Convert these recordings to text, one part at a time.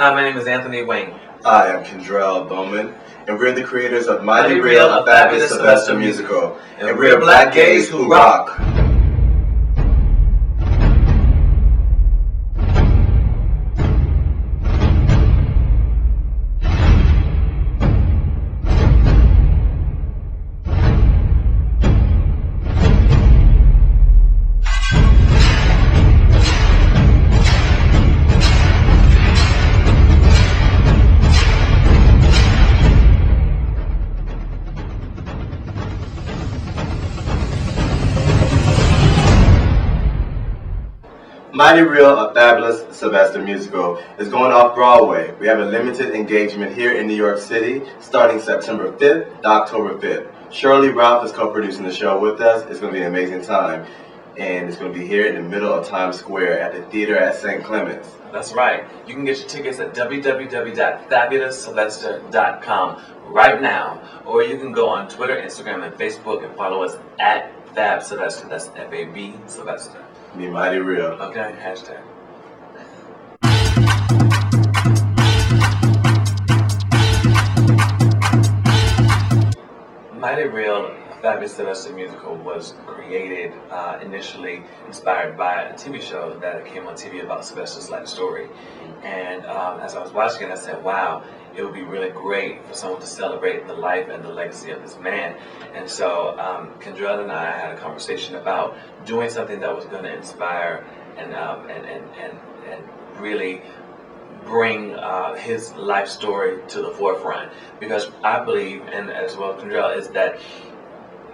Hi, my name is Anthony Wayne. I am Kendrell Bowman, and we're the creators of Mighty Mighty Real, Real, a Fabulous Sylvester musical. And we're we're black gays who rock. Mighty Real, a Fabulous Sylvester musical is going off-Broadway. We have a limited engagement here in New York City starting September 5th to October 5th. Sheryl Lee Ralph is co-producing the show with us. It's going to be an amazing time. And it's going to be here in the middle of Times Square at the theater at St. Clement's. That's right. You can get your tickets at www.fabuloussylvester.com right now. Or you can go on Twitter, Instagram, and Facebook and follow us at Fab Sylvester. That's F-A-B Sylvester. Be Mighty Real. Okay, hashtag. Mighty Real, Fabulous Sylvester musical was created initially inspired by a TV show that came on TV about Sylvester's life story. And as I was watching it, I said, wow, it would be really great for someone to celebrate the life and the legacy of this man. And so Kendrell and I had a conversation about doing something that was going to inspire and really bring his life story to the forefront, because I believe, and as well Kendrell, is that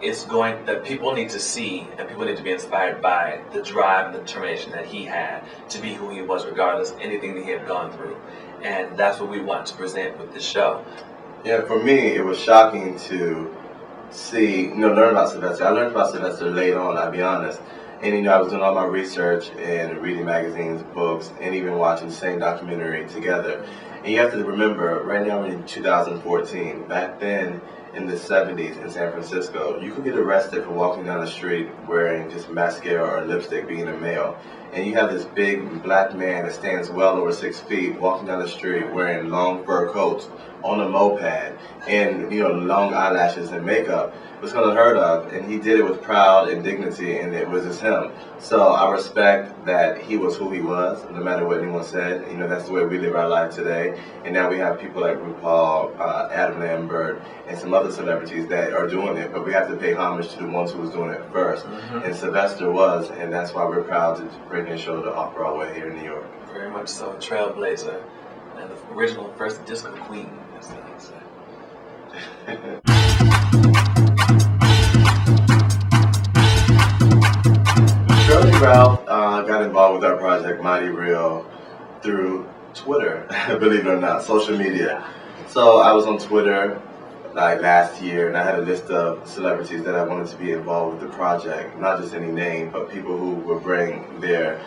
that people need to see and people need to be inspired by the drive and the determination that he had to be who he was, regardless of anything that he had gone through. And that's what we want to present with this show. Yeah, for me, it was shocking to see, learn about Sylvester. I learned about Sylvester late on, I'll be honest. And, I was doing all my research and reading magazines, books, and even watching the same documentary together. And you have to remember, right now we're in 2014. Back then, in the 70s in San Francisco, you could get arrested for walking down the street wearing just mascara or lipstick, being a male. And you have this big black man that stands well over 6 feet walking down the street wearing long fur coats on a moped and long eyelashes and makeup. It was unheard of, and he did it with pride and dignity, and it was just him. So I respect that he was who he was, no matter what anyone said. That's the way we live our life today. And now we have people like RuPaul, Adam Lambert, and some other celebrities that are doing it, but we have to pay homage to the ones who was doing it first. And Sylvester was, and that's why we're proud to bring this show to off-Broadway here in New York. Very much so, trailblazer, and the original first disco queen, as they like to say. Sheryl Lee Ralph got involved with our project Mighty Real through Twitter, believe it or not, social media. So I was on Twitter last year, and I had a list of celebrities that I wanted to be involved with the project. Not just any name, but people who would bring their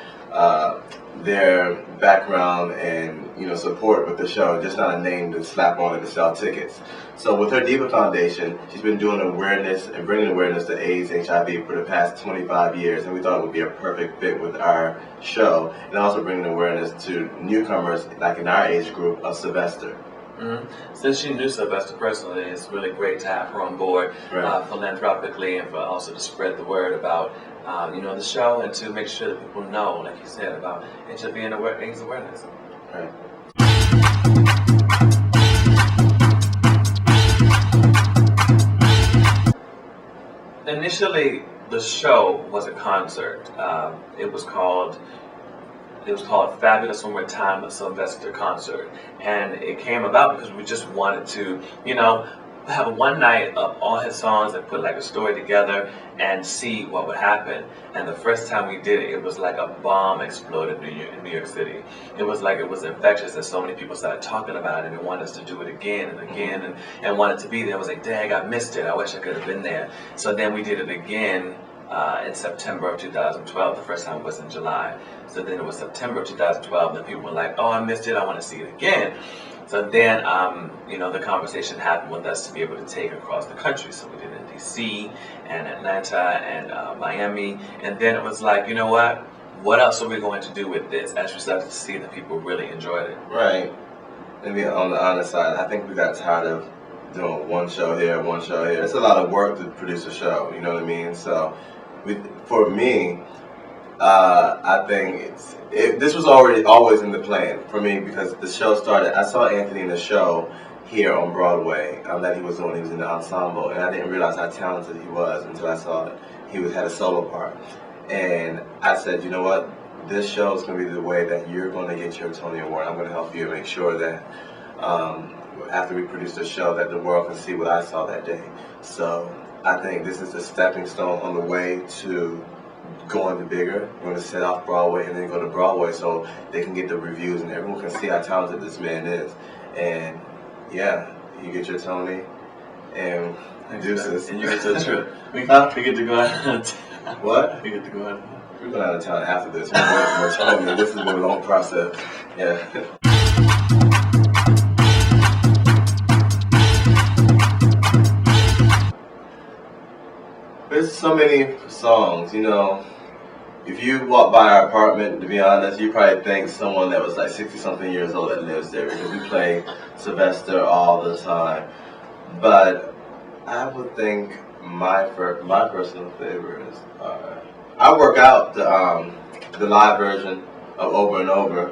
background and support with the show, just not a name to slap on it to sell tickets. So with her Diva Foundation, she's been doing awareness and bringing awareness to AIDS, HIV for the past 25 years, and we thought it would be a perfect fit with our show, and also bringing awareness to newcomers, like in our age group, of Sylvester. Since she knew Sylvester personally, it's really great to have her on board, philanthropically, and for also to spread the word about the show, and to make sure that people know, like you said, about HIV and AIDS awareness. Right. Initially, the show was a concert. It was called Fabulous One More Time, a Sylvester concert. And it came about because we just wanted to, have one night of all his songs and put like a story together and see what would happen. And the first time we did it, it was like a bomb exploded in New York City. It was like it was infectious, and so many people started talking about it and wanted us to do it again and again, and wanted to be there. I was like, dang, I missed it. I wish I could have been there. So then we did it again in September of 2012. The first time was in July. So then it was September of 2012, and people were like, oh, I missed it. I want to see it again. So then, the conversation happened with us to be able to take across the country. So we did it in DC and Atlanta and Miami. And then it was like, what else are we going to do with this? As we started to see that people really enjoyed it. Right. maybe on the honest side, I think we got tired of doing one show here, one show here. It's a lot of work to produce a show, you know what I mean? So, for me, I think this was always in the plan for me because the show started. I saw Anthony in the show here on Broadway that he was doing. He was in the ensemble, and I didn't realize how talented he was until I saw that had a solo part. And I said, you know what? This show is going to be the way that you're going to get your Tony Award. I'm going to help you make sure that after we produce the show, that the world can see what I saw that day. So I think this is a stepping stone on the way to going to bigger. We're going to set off Broadway and then go to Broadway so they can get the reviews and everyone can see how talented this man is. And yeah, you get your Tony and deuces. And you get to the trip. We get to go out of town. What? We get to go out. We're going out of town after this. We're telling me this has been a long process. Yeah. There's so many songs, you know. If you walk by our apartment, to be honest, you probably think someone that was like 60-something years old that lives there because we play Sylvester all the time. But I would think my personal favorites are. I work out the live version of Over and Over,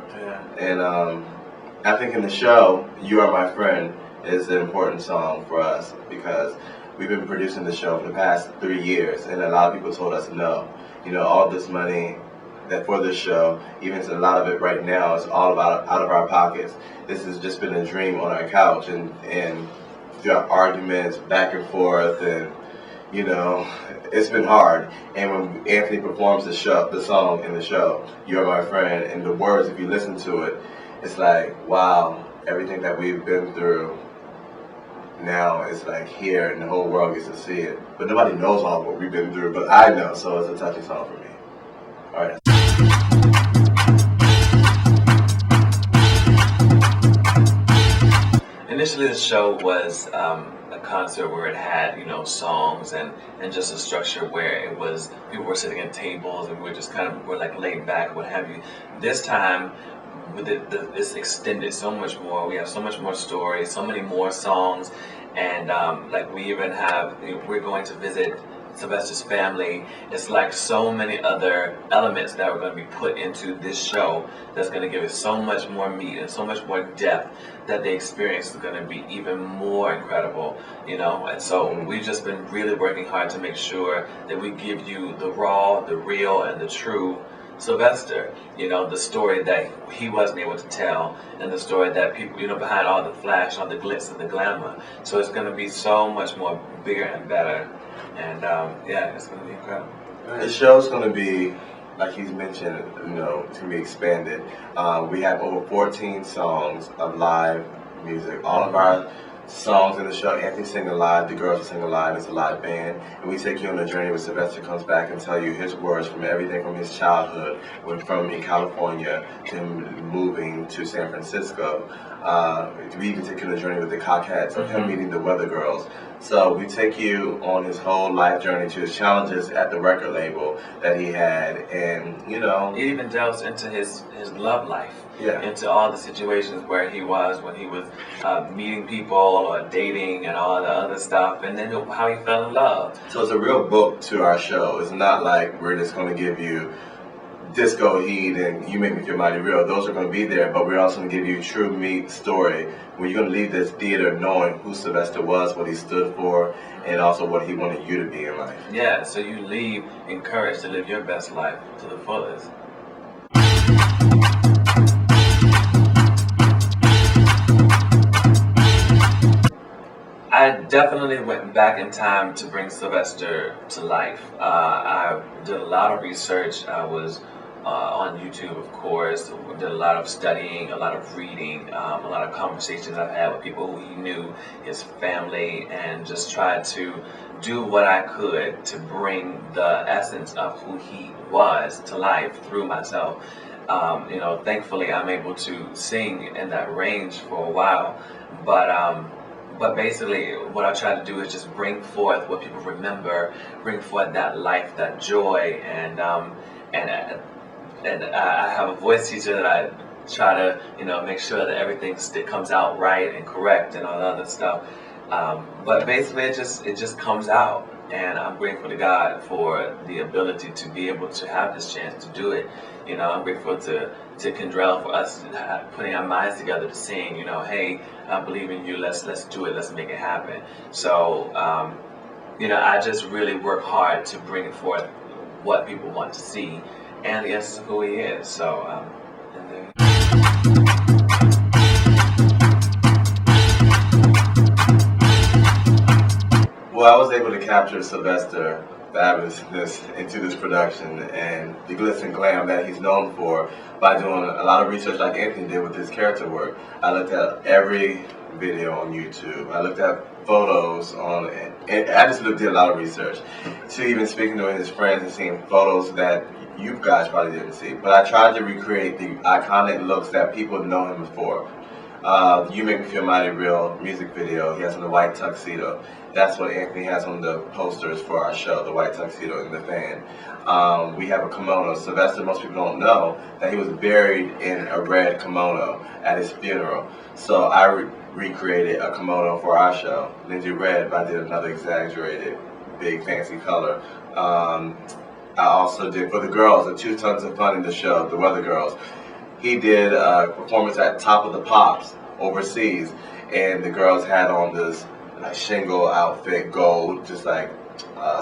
and I think in the show, You Are My Friend is an important song for us because we've been producing the show for the past 3 years, and a lot of people told us no. You know, all this money that for this show, even a lot of it right now is all out of our pockets. This has just been a dream on our couch, and there are arguments back and forth, and you know, it's been hard. And when Anthony performs the song in the show, You're My Friend, and the words, if you listen to it, it's like, wow, everything that we've been through now is like here and the whole world gets to see it. But nobody knows all what we've been through, but I know, so it's a touching song for me. All right. Initially, the show was a concert where it had, you know, songs and just a structure where it was people were sitting at tables and we were just we're like laid back, what have you. This time, with it's extended so much more. We have so much more stories, so many more songs, and like we even have, we're going to visit Sylvester's family. It's like so many other elements that are going to be put into this show that's going to give it so much more meat and so much more depth that the experience is going to be even more incredible, you know. And so we've just been really working hard to make sure that we give you the raw, the real, and the true Sylvester, you know, the story that he wasn't able to tell, and the story that people, you know, behind all the flash, all the glitz and the glamour. So it's going to be so much more bigger and better, and yeah, it's going to be incredible. The show's going to be, like he's mentioned, you know, it's going to be expanded. We have over 14 songs of live music. All of our songs in the show, Anthony's singing live, the girls are singing live, it's a live band, and we take you on a journey where Sylvester comes back and tell you his words from everything from his childhood, from in California to him moving to San Francisco. We even take you on a journey with the Cockettes of him meeting the Weather Girls. So we take you on his whole life journey to his challenges at the record label that he had, and you know, it even delves into his love life. Yeah. Into all the situations where he was when he was meeting people or dating and all the other stuff, and then how he fell in love. So it's a real book to our show. It's not like we're just going to give you disco heat and You Make Me Feel Mighty Real. Those are going to be there, but we're also going to give you true meat story where you're going to leave this theater knowing who Sylvester was, what he stood for, and also what he wanted you to be in life. Yeah, so you leave encouraged to live your best life to the fullest. I definitely went back in time to bring Sylvester to life. I did a lot of research. I was on YouTube, of course. Did a lot of studying, a lot of reading, a lot of conversations I've had with people who he knew, his family, and just tried to do what I could to bring the essence of who he was to life through myself. You know, thankfully I'm able to sing in that range for a while, but basically what I try to do is just bring forth what people remember, bring forth that life, that joy, and I have a voice teacher that I try to, make sure that everything comes out right and correct and all that other stuff. But basically, it just comes out, and I'm grateful to God for the ability to be able to have this chance to do it. I'm grateful to Kendrell for us putting our minds together to saying, hey, I believe in you. Let's do it. Let's make it happen. So, I just really work hard to bring it forth what people want to see and the essence of who he is. So, and there. Well, I was able to capture Sylvester fabulousness into this production and the glitz and glam that he's known for by doing a lot of research like Anthony did with his character work. I looked at every video on YouTube. I looked at photos on, and I just did a lot of research. To even speaking to his friends and seeing photos that you guys probably didn't see. But I tried to recreate the iconic looks that people know him for. You Make Me Feel Mighty Real music video, he has on the white tuxedo. That's what Anthony has on the posters for our show, the white tuxedo in the fan. We have a kimono. Sylvester, most people don't know that he was buried in a red kimono at his funeral. So I recreated a kimono for our show, Lindsay Red, but I did another exaggerated, big, fancy color. I also did for the girls, the 2 Tons of Fun in the show, the Weather Girls. He did a performance at Top of the Pops overseas, and the girls had on this like shingle outfit, gold, just like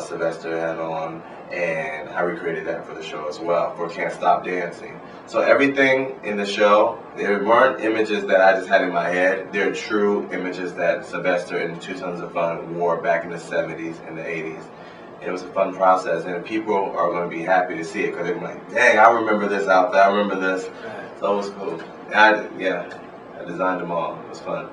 Sylvester had on, and I recreated that for the show as well, for Can't Stop Dancing. So everything in the show, there weren't images that I just had in my head, they're true images that Sylvester and the 2 Tons of Fun wore back in the 70s and the 80s. It was a fun process, and people are going to be happy to see it because they're like, dang, I remember this outfit, I remember this. So it was cool. I designed them all. It was fun.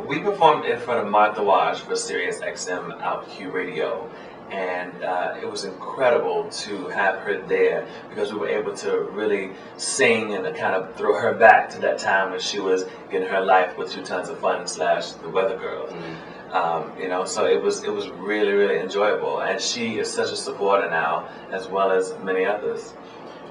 We performed in front of Martha Wash for Sirius XM Out Q Radio, and it was incredible to have her there because we were able to really sing and kind of throw her back to that time when she was getting her life with 2 Tons of Fun / the Weather Girls. So it was really, really enjoyable, and she is such a supporter now, as well as many others.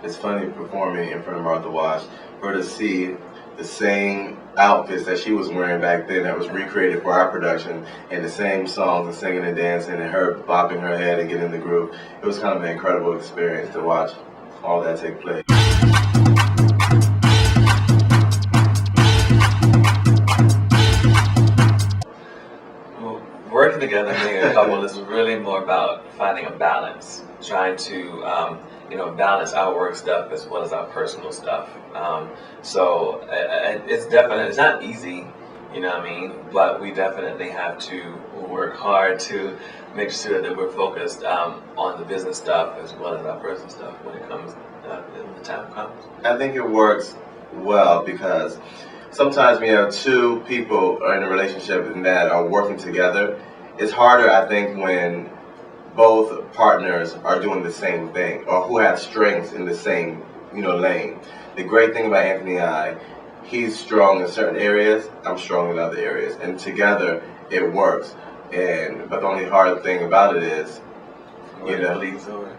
It's funny performing in front of Martha Wash, for her to see the same outfits that she was wearing back then that was recreated for our production, and the same songs and singing and dancing and her bopping her head and getting in the groove. It was kind of an incredible experience to watch all that take place. Working together, being a couple, is really more about finding a balance, trying to balance our work stuff as well as our personal stuff. So it's not easy, but we definitely have to work hard to make sure that we're focused on the business stuff as well as our personal stuff when it comes, when the time comes. I think it works well because sometimes when you have 2 people are in a relationship and that are working together, it's harder, I think, when both partners are doing the same thing or who have strengths in the same, lane. The great thing about Anthony and I, he's strong in certain areas, I'm strong in other areas, and together it works. But the only hard thing about it is, when it bleeds over.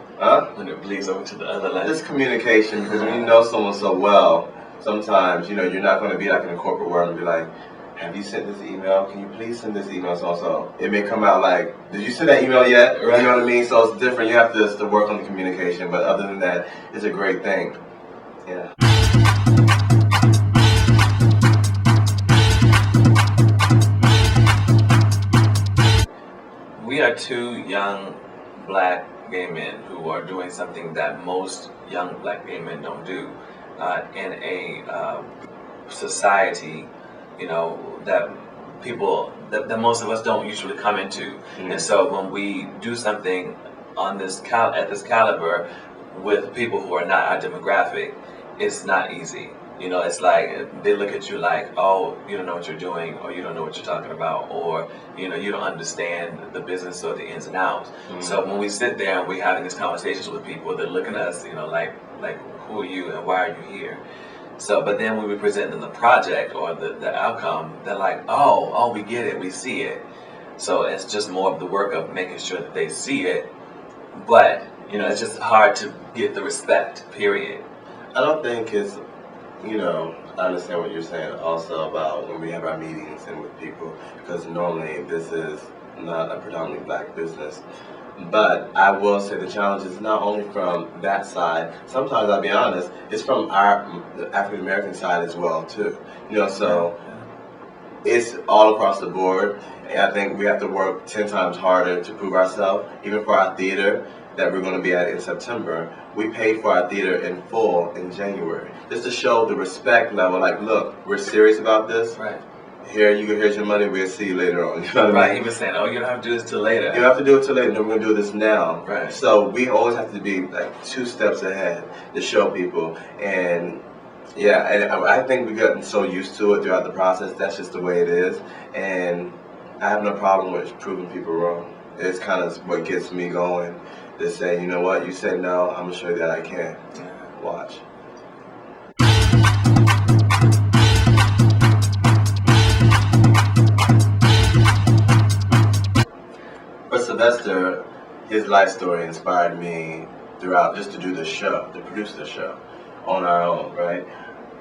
When it bleeds over to the other line. Just communication, because when you know someone so well, sometimes, you're not going to be like in a corporate world and be like, have you sent this email? Can you please send this email? So it may come out like, did you send that email yet? Right. You know what I mean? So it's different. You have to work on the communication. But other than that, it's a great thing. Yeah. We are 2 young black gay men who are doing something that most young black gay men don't do in a society, that people, that most of us don't usually come into. Mm-hmm. And so when we do something on this at this caliber with people who are not our demographic, it's not easy. It's like they look at you like, oh, you don't know what you're doing, or you don't know what you're talking about, or you don't understand the business or the ins and outs. Mm-hmm. So when we sit there and we're having these conversations with people, they're looking at us, like who are you and why are you here? So, but then when we present them the project or the outcome, they're like, oh, we get it, we see it. So it's just more of the work of making sure that they see it. But, you know, it's just hard to get the respect, period. I don't think it's, you know, I understand what you're saying also about when we have our meetings and with people, because normally this is not a predominantly black business. But I will say the challenge is not only from that side. Sometimes, I'll be honest, it's from our African American side as well too. You know, so it's all across the board. And I think we have to work 10 times harder to prove ourselves. Even for our theater that we're going to be at in September, we paid for our theater in full in January, just to show the respect level. Like, look, we're serious about this. Right. Here's your money. We'll see you later on. You know what I mean? He was saying, oh, you don't have to do this till later. You don't have to do it till later. No, we're gonna do this now. Right. So we always have to be like 2 steps ahead to show people. And yeah, and I think we've gotten so used to it throughout the process. That's just the way it is. And I have no problem with proving people wrong. It's kind of what gets me going to say, you know what, you said no, I'm gonna show you that I can. Watch. For Sylvester, his life story inspired me throughout just to do the show, to produce the show on our own, right?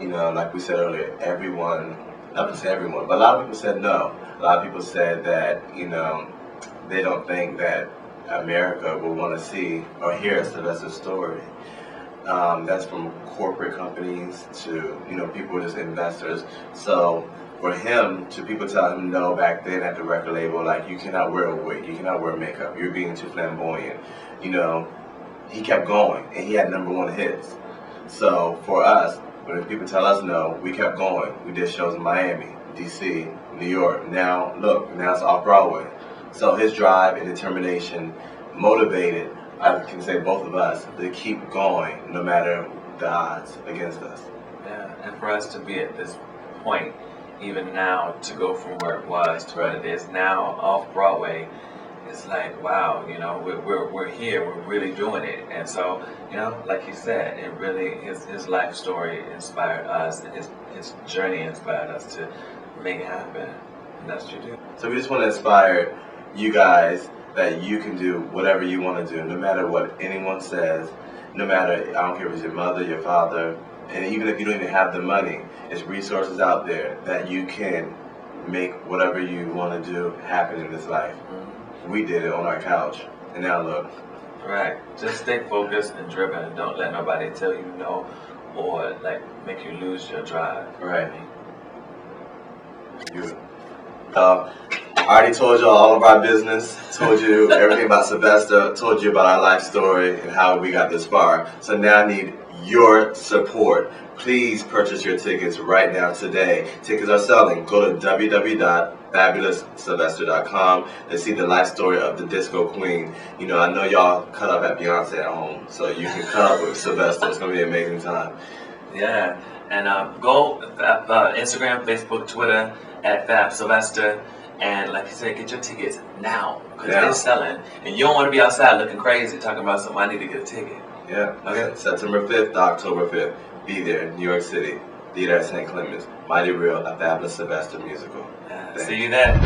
You know, like we said earlier, everyone, not to say everyone, but a lot of people said no. A lot of people said that, you know, they don't think that America will want to see or hear Sylvester's story. That's from corporate companies to, you know, people just investors. So for him, to people tell him no back then at the record label, like, you cannot wear a wig, you cannot wear makeup, you're being too flamboyant, you know, he kept going and he had #1 hits. So for us, when people tell us no, we kept going. We did shows in Miami, DC, New York. Now, look, now it's off-Broadway. So his drive and determination motivated, I can say, both of us to keep going no matter the odds against us. Yeah, and for us to be at this point, even now, to go from where it was to what it is now, off-Broadway, it's like, wow, you know, we're here, we're really doing it. And so, you know, like you said, it really, his life story inspired us, and his journey inspired us to make it happen. And that's what you do. So we just want to inspire you guys that you can do whatever you want to do, no matter what anyone says, no matter, I don't care if it's your mother, your father, and even if you don't even have the money, there's resources out there that you can make whatever you want to do happen in this life. We did it on our couch, and now look. Right. Just stay focused and driven, and don't let nobody tell you no or like make you lose your drive. Right. I already told you all of our business, told you everything about Sylvester, told you about our life story and how we got this far. So now I need your support. Please purchase your tickets right now today. Tickets are selling. Go to www.FabulousSylvester.com to see the life story of the disco queen. You know, I know y'all cut up at Beyonce at home, so you can cut up with Sylvester. It's going to be an amazing time. Yeah, and go Instagram, Facebook, Twitter at Fab Sylvester. And like you said, get your tickets now, because they're selling. And you don't want to be outside looking crazy talking about something, I need to get a ticket. Yeah. Okay. September 5th to October 5th. Be there, New York City. Theater at St. Clements. Mighty Real, a Fabulous Sylvester musical. See you there.